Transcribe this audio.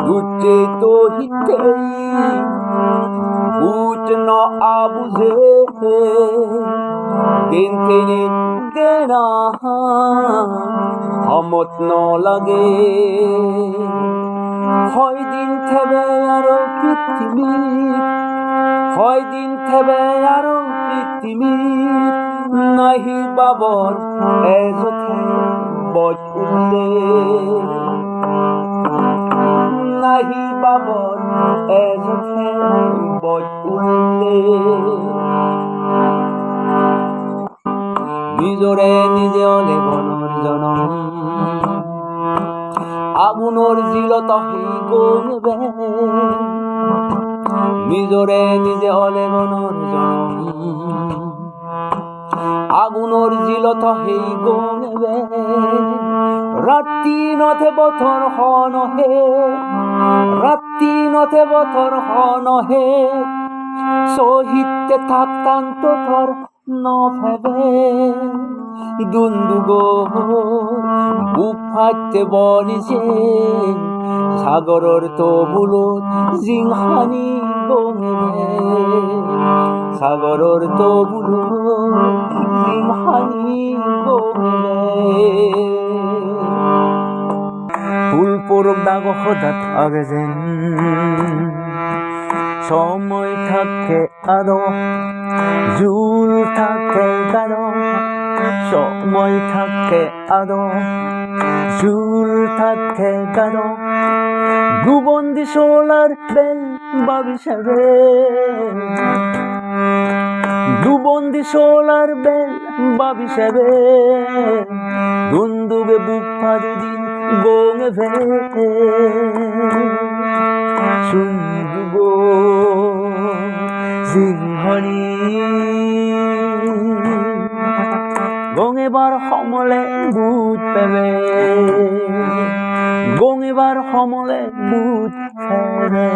Duce to hitei Buc no abuze Gentene gena Hamot no lage Hoy din tebe aro prittimit Hoy din tebe aro prittimit Nahi babor ezothe boj ulle Nahi babor ezothe boj ulle নিজরে নিজে অলে বনর জনম আগুনর জিলত হেই গমবে নিজরে নিজে অলে বনর জনম আগুনর জিলত হেই গমবে রাত্রি নথে বথর হনহে রাত্রি নথে বথর হনহে সহিতে থাকতাম তো থর নভেবে দুন্দুগো বুক ফাটতে বলিছে সাগরর তো বুলত জিংহানি গমেবে সাগরর তো বুলত জিংহানি গমেবে ফুল পরক দাগ হঠাৎ আগে যেন সময় থাকে আদো জুল থাকে গাঢ় সময় থাকে আদো জুল থাকে গাঢ় গুবন্দি সোলার বেল বাবিসাবে গুবন্দি সোলার বেল বাবিসাবে দুন্দুবে বুক ফাঁদে দিন গোঙে ভে সুন্দুগো জিংহনি গঙেবার সমলে বুট পেবে গঙেবার সমলে বুট ফেৰে